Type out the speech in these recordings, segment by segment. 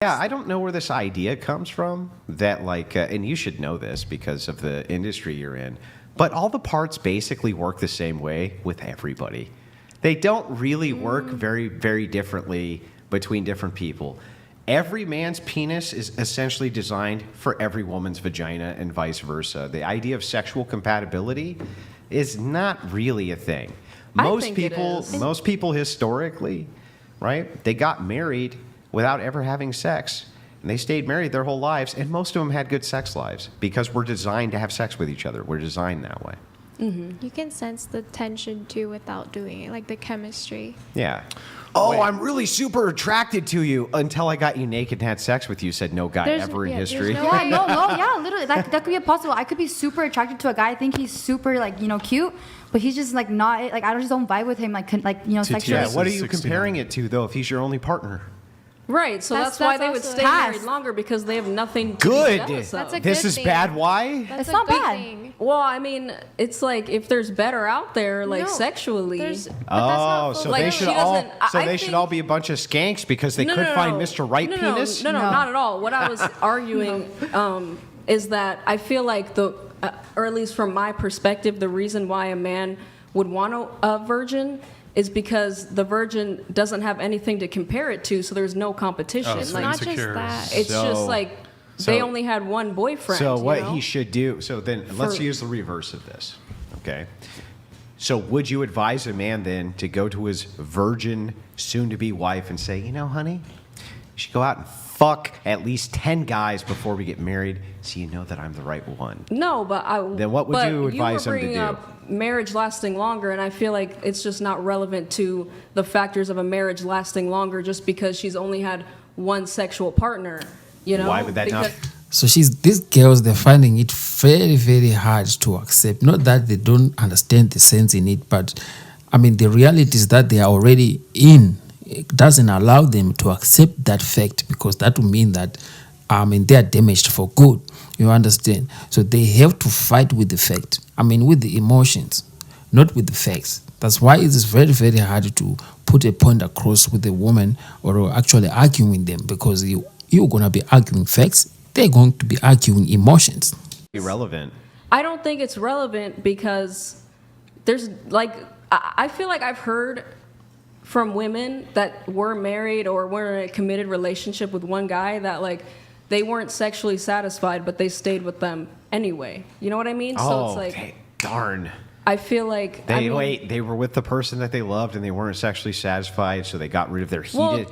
Yeah, I don't know where this idea comes from that and you should know this because of the industry you're in, but all the parts basically work the same way with everybody. They don't really work very, very differently between different people. Every man's penis is essentially designed for every woman's vagina and vice versa. The idea of sexual compatibility is not really a thing. Most people historically, right? They got married without ever having sex. And they stayed married their whole lives, and most of them had good sex lives because we're designed to have sex with each other. We're designed that way. Mm-hmm. You can sense the tension too without doing it, like the chemistry. Yeah. Oh, I'm really super attracted to you until I got you naked and had sex with you, said no guy ever in history. Literally. That could be possible. I could be super attracted to a guy. I think he's super, cute, but he's just, not, I just don't vibe with him, sexually. Yeah, what are you comparing it to, though, if he's your only partner? Right, so that's why they would stay married longer, because they have nothing to good. be jealous of. That's a good This is thing. Bad. Why? That's it's not bad. Thing. Well, I mean, it's like if there's better out there, sexually. They should all be a bunch of skanks because they could find Mr. Right penis? No, not at all. What I was arguing is that I feel like or at least from my perspective, the reason why a man would want a virgin is because the virgin doesn't have anything to compare it to, so there's no competition. It's not just that. It's just they only had one boyfriend. So what he should do, let's use the reverse of this, okay? So would you advise a man then to go to his virgin, soon-to-be wife and say, honey, you should go out and fuck at least 10 guys before we get married so you know that I'm the right one? No, but then what would you advise him to do? You were bringing up marriage lasting longer, and I feel like it's just not relevant to the factors of a marriage lasting longer just because she's only had one sexual partner. Why would that not? So these girls, they're finding it very, very hard to accept. Not that they don't understand the sense in it, but I mean, the reality is that they are already in. It doesn't allow them to accept that fact, because that would mean that they are damaged for good. You understand? So they have to fight with the fact. With the emotions, not with the facts. That's why it is very, very hard to put a point across with a woman or actually arguing with them, because you're going to be arguing facts. They're going to be arguing emotions. Irrelevant. I don't think it's relevant because there's I feel like I've heard from women that were married or were in a committed relationship with one guy that they weren't sexually satisfied, but they stayed with them anyway. You know what I mean? So it's darn. I feel like they were with the person that they loved and they weren't sexually satisfied, so they got rid of their you get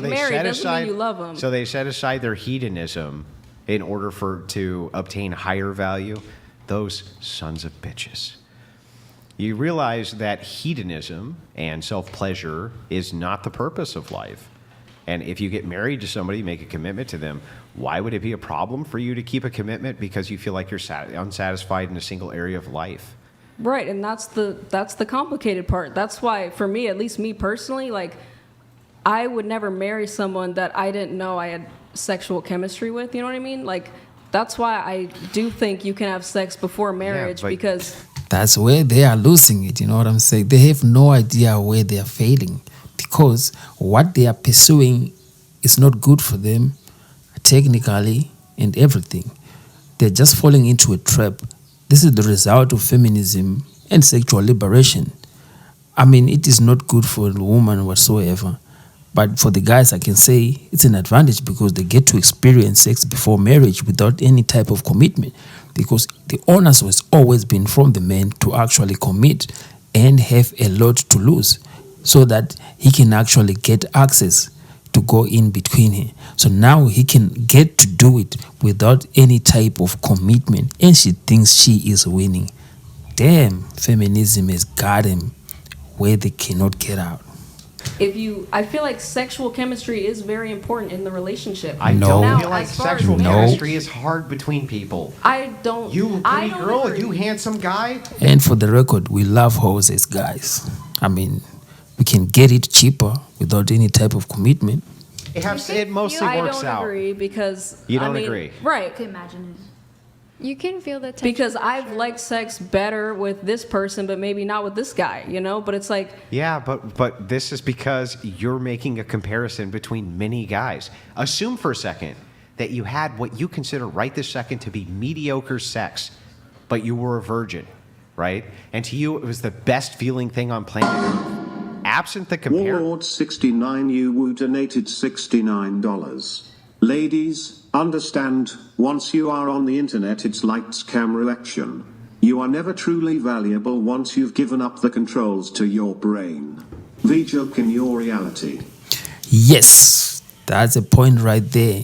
married doesn't mean you love them. So they set aside their hedonism in order to obtain higher value. Those sons of bitches. You realize that hedonism and self-pleasure is not the purpose of life. And if you get married to somebody, make a commitment to them, why would it be a problem for you to keep a commitment because you feel like you're unsatisfied in a single area of life? Right, and that's the complicated part. That's why, for me, at least me personally, I would never marry someone that I didn't know I had sexual chemistry with. You know what I mean? That's why I do think you can have sex before marriage, because that's where they are losing it. You know what I'm saying? They have no idea where they are failing, because what they are pursuing is not good for them technically and everything. They're just falling into a trap. This is the result of feminism and sexual liberation. It is not good for the woman whatsoever. But for the guys, I can say it's an advantage because they get to experience sex before marriage without any type of commitment, because the onus has always been from the man to actually commit and have a lot to lose so that he can actually get access to go in between him. So now he can get to do it without any type of commitment, and she thinks she is winning. Damn, feminism has got him where they cannot get out. I feel like sexual chemistry is very important in the relationship. I don't feel like sexual chemistry is hard between people. I don't. You pretty girl, you handsome guy. And for the record, we love hoes as guys. We can get it cheaper without any type of commitment. It mostly works out. I don't agree because you don't agree. Right. I can imagine it. You can feel the tension. because for I've sure. liked sex better with this person, but maybe not with this guy, you know? But it's like, Yeah, but this is because you're making a comparison between many guys. Assume for a second that you had what you consider right this second to be mediocre sex, but you were a virgin, right? And to you, it was the best feeling thing on planet Earth. Absent the compare. Warlord 69 you woo donated $69. Ladies, understand, once you are on the internet it's lights camera action. You are never truly valuable once you've given up the controls to your brain. The joke in your reality. Yes, that's a point right there.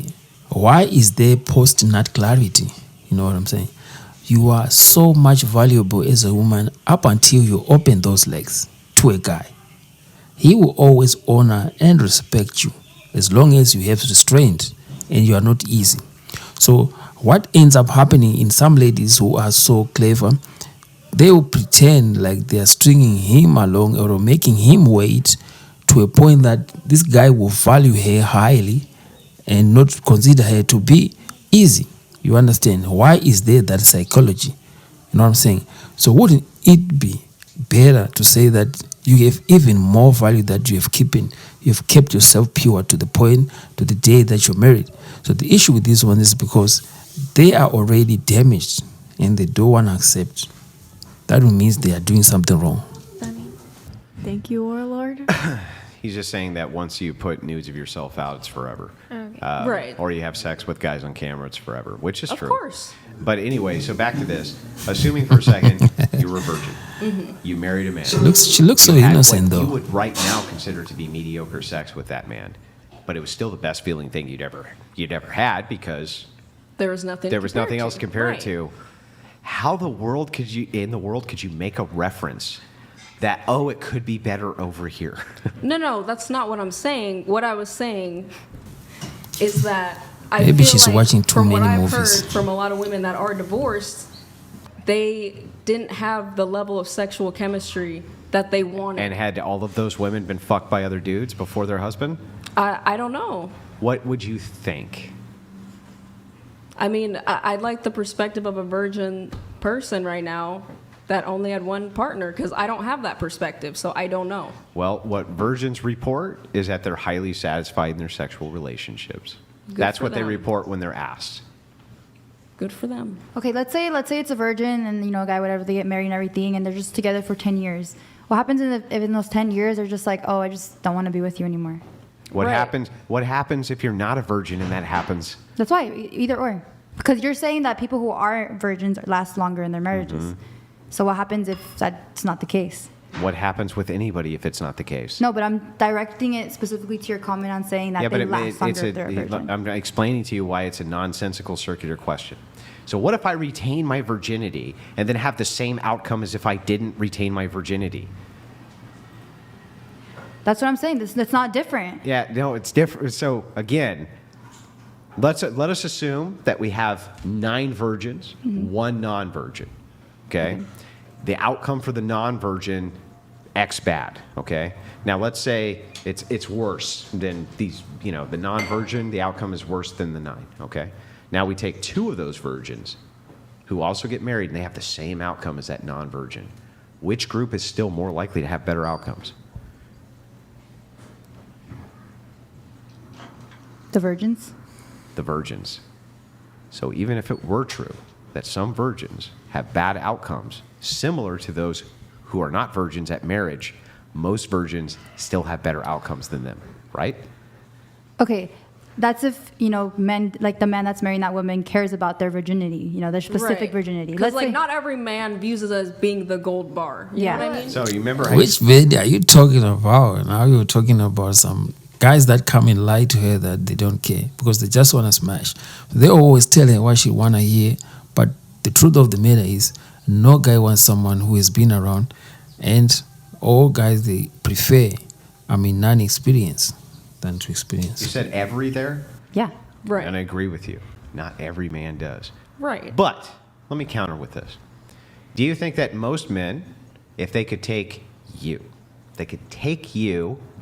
Why is there post-nut clarity? You know what I'm saying? You are so much valuable as a woman up until you open those legs to a guy. He will always honor and respect you as long as you have restraint and you are not easy. So what ends up happening in some ladies who are so clever, they will pretend like they are stringing him along or making him wait to a point that this guy will value her highly and not consider her to be easy. You understand? Why is there that psychology? You know what I'm saying? So wouldn't it be better to say that you have even more value that you've kept yourself pure to the point, to the day that you're married? So the issue with this one is because they are already damaged and they don't want to accept. That means they are doing something wrong. Stunning. Thank you, Warlord. He's just saying that once you put nudes of yourself out, it's forever. Okay. Right. Or you have sex with guys on camera, it's forever, which is of true. course. But anyway, so back to this. Assuming for a second you were a virgin. You married a man. She looks so You had innocent what you though. would right now consider to be mediocre sex with that man. But it was still the best feeling thing you'd ever had because There was nothing. there was nothing else to compare Right. it to. How in the world could you make a reference that, oh, it could be better over here? No, that's not what I'm saying. What I was saying is that I Maybe feel she's like watching too from many what I've movies. heard from a lot of women that are divorced, they didn't have the level of sexual chemistry that they wanted. And had all of those women been fucked by other dudes before their husband? I don't know. What would you think? I mean, I'd like the perspective of a virgin person right now that only had one partner because I don't have that perspective, so I don't know. Well, what virgins report is that they're highly satisfied in their sexual relationships. Good That's for what they them. report when they're asked. Good for them. Okay, let's say it's a virgin and a guy, whatever, they get married and everything, and they're just together for 10 years. What happens if in those 10 years they're just like, oh, I just don't want to be with you anymore? What Right. happens? What happens if you're not a virgin and that happens? That's why, either or. Because you're saying that people who are virgins last longer in their marriages. Mm-hmm. So what happens if that's not the case? What happens with anybody if it's not the case? No, but I'm directing it specifically to your comment on saying that they last longer if they're a virgin. I'm explaining to you why it's a nonsensical circular question. So what if I retain my virginity and then have the same outcome as if I didn't retain my virginity? That's what I'm saying. That's not different. Yeah, no, it's different. So again, let us assume that we have 9 virgins, 1 non-virgin. Okay, the outcome for the non-virgin, X bad. Okay, now let's say it's worse than these. The non-virgin, the outcome is worse than the 9. Okay, now we take 2 of those virgins, who also get married, and they have the same outcome as that non-virgin. Which group is still more likely to have better outcomes? The virgins. The virgins. So even if it were true that some virgins have bad outcomes similar to those who are not virgins at marriage, most virgins still have better outcomes than them, right? Okay, that's if men, like the man that's marrying that woman, cares about their virginity. Their specific Right. virginity. Because Let's say, not every man views it as being the gold bar. You Yeah. know what I mean? So you remember how Which video are you talking about? Now you're talking about some guys that come and lie to her that they don't care because they just want to smash. They always tell her what she want to hear, but the truth of the matter is no guy wants someone who has been around, and all guys, they prefer, non-experience than to you experience. said every there? yeah. Right. And I agree with you. Not every man does. Right. But let me counter with this. Do you think that most men, if they could take you,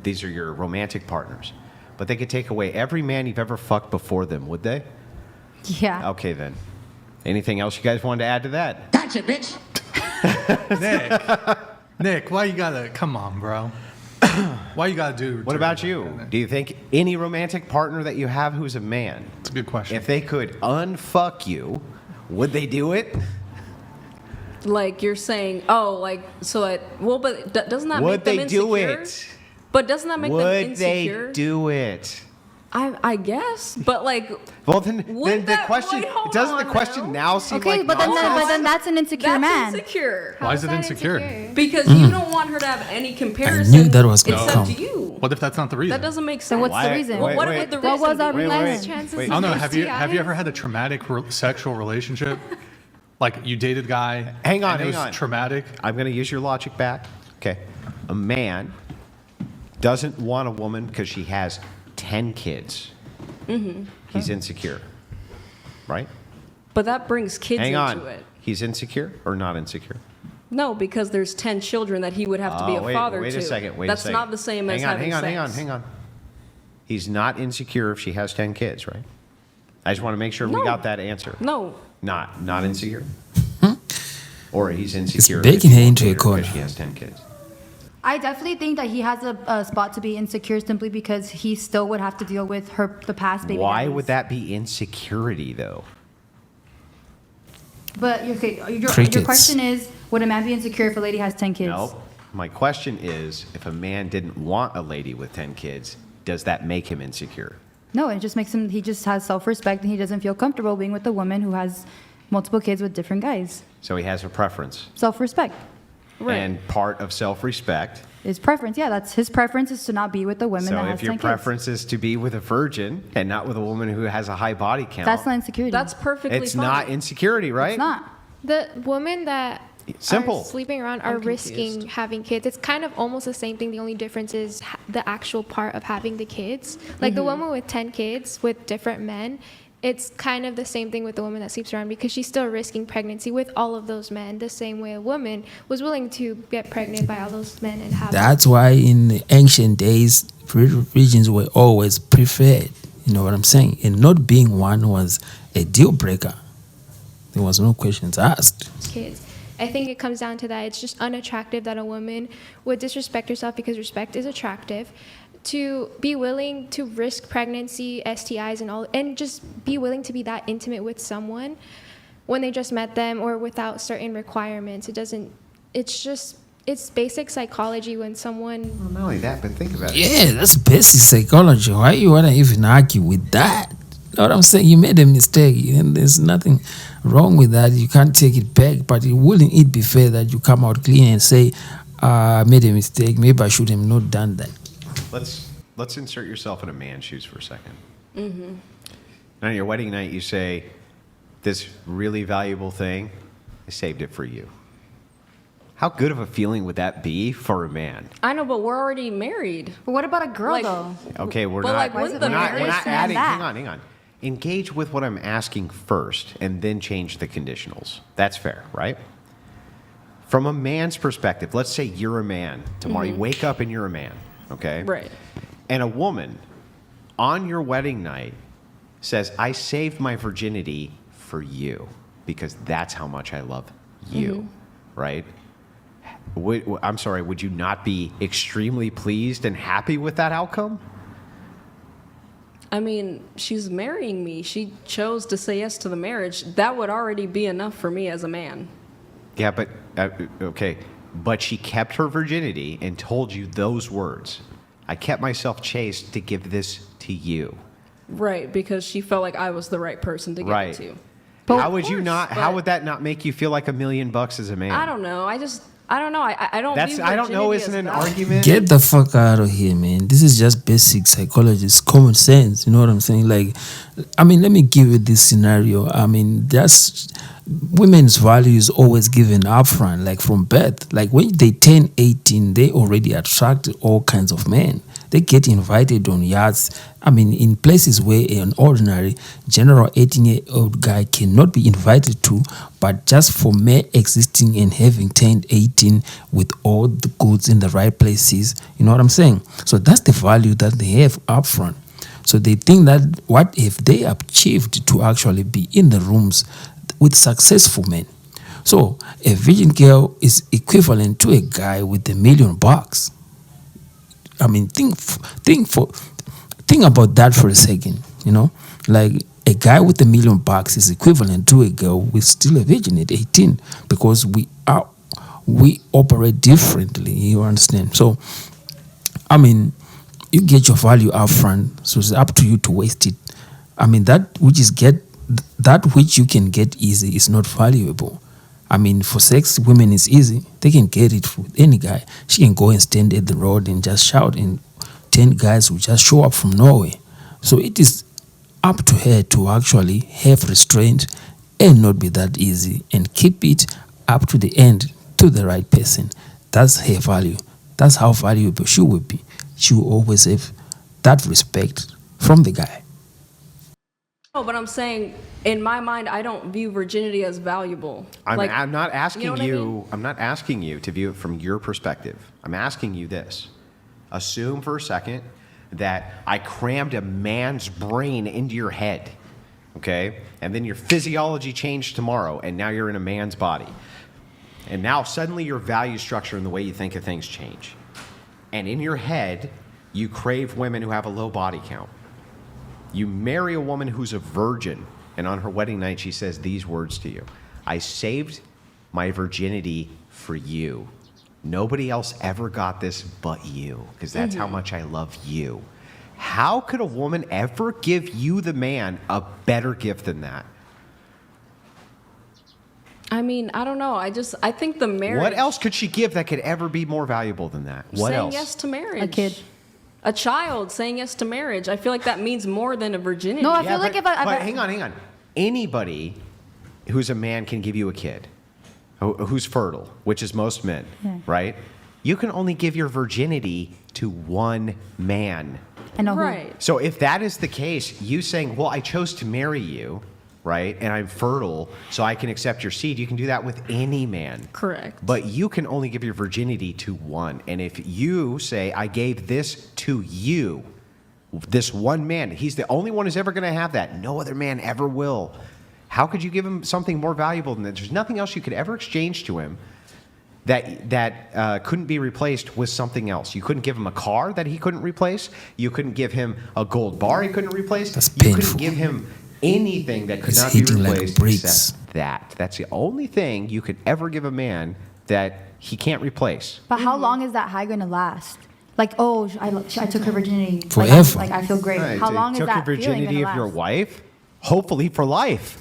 these are your romantic partners, but they could take away every man you've ever fucked before them, would they? Yeah. Okay, then. Anything else you guys wanted to add to that? Gotcha, bitch. Nick, why you gotta, come on, bro. Why you gotta do... What about you? Do you think any romantic partner that you have who's a man, It's a good question. if they could unfuck you, would they do it? Like you're saying, oh, like so that. Well, but doesn't that Would make them they do insecure? it? But doesn't that make them Would insecure? they do it? I guess, but like, Well, then Would the that- question wait, hold doesn't the on question now. now seem Okay, like but nonsense? then that's an insecure that's man. insecure. Why is it that insecure? Because you don't want her to have any comparison. knew that was gonna except come. to you. What if that's not the reason? That doesn't make sense. Then what's the reason? Well, what would the What was reason our be? reason? Chances wait. I don't know. of Have you STIs? ever had a traumatic sexual relationship? Like you dated a guy. Hang on, and it was hang on. traumatic. I'm going to use your logic back. Okay. A man doesn't want a woman because she has 10 kids. Mm-hmm. He's insecure. Right? But that brings kids Hang into on. it. He's insecure or not insecure? No, because there's 10 children that he would have to be a father wait to. a second. Wait That's a second. not the same as having sex. Hang on. He's not insecure if she has 10 kids, right? I just want to make sure we No. got that answer. No. Not insecure. Or he's insecure baking if her he into a wants corner. because she has 10 kids. I definitely think that he has a spot to be insecure simply because he still would have to deal with the past baby Why daddies. would that be insecurity, though? But okay, your Crickets. question is, would a man be insecure if a lady has 10 kids? No. My question is, if a man didn't want a lady with 10 kids, does that make him insecure? No, it just makes him. He just has self-respect and he doesn't feel comfortable being with a woman who has multiple kids with different guys. So he has a preference. Self-respect Right. And part of self-respect. is preference. Yeah, that's his preference is to not be with a woman So that has if your 10 preference is to be with a virgin and not with a woman who has a high body count, kids. That's not insecurity. That's perfectly it's fine. not insecurity, right? It's not. The women that Simple. are sleeping around are I'm risking confused. having kids. It's kind of almost the same thing. The only difference is the actual part of having the kids. Like the woman with 10 kids with different men, it's kind of the same thing with the woman that sleeps around because she's still risking pregnancy with all of those men, the same way a woman was willing to get pregnant by all those men and have. That's why in the ancient days, religions were always preferred. You know what I'm saying? And not being one was a deal breaker. There was no questions asked. Kids. I think it comes down to that. It's just unattractive that a woman would disrespect herself because respect is attractive. To be willing to risk pregnancy, STIs, and all, and just be willing to be that intimate with someone when they just met them or without certain requirements. It's basic psychology when someone. Well, not only that, but think about it. Yeah, that's basic psychology. Why you wanna even argue with that? You know what I'm saying? You made a mistake, and there's nothing wrong with that. You can't take it back, but wouldn't it be fair that you come out clean and say, I made a mistake, maybe I should have not done that? Let's insert yourself in a man's shoes for a second. Mm-hmm. And on your wedding night, you say, this really valuable thing, I saved it for you. How good of a feeling would that be for a man? I know, but we're already married. But what about a girl Like- though? Okay, we're But, not. like, wouldn't the we're not marriage adding. that? Hang on. Engage with what I'm asking first, and then change the conditionals. That's fair, right? From a man's perspective, let's say you're a man tomorrow. You wake up and you're a man, okay? Right. And a woman on your wedding night says, "I saved my virginity for you because that's how much I love you," right? I'm sorry, would you not be extremely pleased and happy with that outcome? I mean, she's marrying me. She chose to say yes to the marriage. That would already be enough for me as a man. Yeah, but, okay. But she kept her virginity and told you those words. I kept myself chaste to give this to you. Right, because she felt like I was the right person to give Right. it to. But how of would you course, not, how but- would that not make you feel like $1 million as a man? I don't know. I don't know. I don't. That's, view I don't know, virginity isn't as an valid. argument? Get the fuck out of here, man. This is just basic psychology. It's common sense. You know what I'm saying? Like, I mean, let me give you this scenario. I mean, that's women's value is always given upfront, like from birth. Like when they turn 18, they already attract all kinds of men. They get invited on yachts. I mean, in places where an ordinary, general 18-year-old guy cannot be invited to, but just for mere existing and having turned 18 with all the goods in the right places, you know what I'm saying? So that's the value that they have up front. So they think that what if they achieved to actually be in the rooms with successful men. So a virgin girl is equivalent to a guy with $1 million. I mean, think about that for a second. You know, like a guy with $1 million is equivalent to a girl with still a virgin at 18, because we operate differently. You understand? So, I mean, you get your value up front, so it's up to you to waste it. I mean, that which you can get easy is not valuable. I mean, for sex, women is easy. They can get it with any guy. She can go and stand at the road and just shout, and 10 guys will just show up from nowhere. So it is up to her to actually have restraint and not be that easy, and keep it up to the end to the right person. That's her value. That's how valuable she will be. She will always have that respect from the guy. No, but I'm saying, in my mind, I don't view virginity as valuable. I'm not asking you know what I mean? I'm not asking you to view it from your perspective. I'm asking you this. Assume for a second that I crammed a man's brain into your head, okay? And then your physiology changed tomorrow, and now you're in a man's body. And now suddenly your value structure and the way you think of things change. And in your head, you crave women who have a low body count. You marry a woman who's a virgin, and on her wedding night, she says these words to you: I saved my virginity for you. Nobody else ever got this but you, because that's how much I love you. How could a woman ever give you, the man, a better gift than that? I mean, I don't know. I think the marriage. What else could she give that could ever be more valuable than that? What saying else? yes to marriage. A kid. A child saying yes to marriage. I feel like that means more than a virginity. No, I feel like but hang on. Anybody who's a man can give you a kid who's fertile, which is most men, right? You can only give your virginity to one man. I know. Right. So if that is the case, you saying, well, I chose to marry you, right? And I'm fertile, so I can accept your seed. You can do that with any man. Correct. But you can only give your virginity to one. And if you say, I gave this to you, this one man, he's the only one who's ever going to have that. No other man ever will. How could you give him something more valuable than that? There's nothing else you could ever exchange to him that couldn't be replaced with something else. You couldn't give him a car that he couldn't replace. You couldn't give him a gold bar he couldn't replace. That's you painful. couldn't give him anything that could It's not be hitting like replaced bricks. except that. That's the only thing you could ever give a man that he can't replace. But how long is that high going to last? Like, oh, I took her virginity. Forever. Like I feel great. Right, How so long is took that your feeling virginity gonna of your last? wife? Hopefully for life.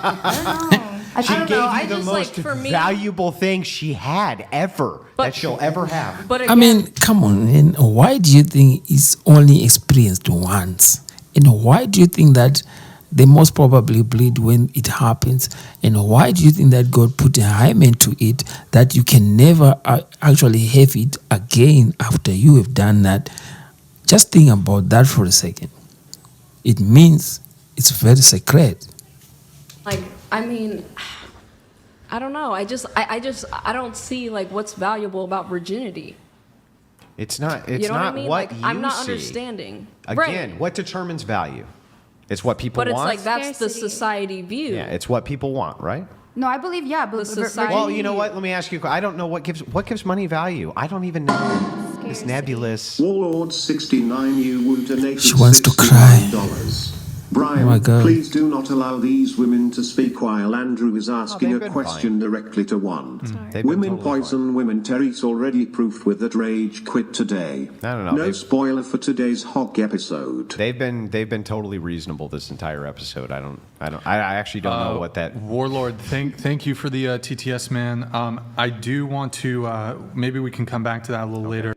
I She don't gave know. you I the just, most like, for me- valuable thing she had ever, that she'll ever have. But I again, mean, come on, and why do you think it's only experienced once? And why do you think that they most probably bleed when it happens? And why do you think that God put a hymen to it that you can never actually have it again after you have done that? Just think about that for a second. It means it's very sacred. like, I mean, I don't know. I don't see like what's valuable about virginity. It's not. It's You know not what I mean? what Like, you I'm not see. understanding. Again, Right. what determines value? It's what people But it's want. like that's the Scarcity. society view. Yeah, it's what people want, right? No, I believe but The society- Well, you know what? Let me ask you. I don't know what gives money value. I don't even know. This Scarcity. nebulous. Warlord 69, you would donate She wants to cry. $69. Brian, Oh my God. please do not allow these women to speak while Andrew is asking they've a been question directly to one. They've been Women totally poison women. Terry's already proof with that rage quit today. I don't know. No They've- spoiler for today's hog episode. They've been totally reasonable this entire episode. I actually don't know what that. Warlord, thank you for the TTS, man. I do want to, maybe we can come back to that a little later.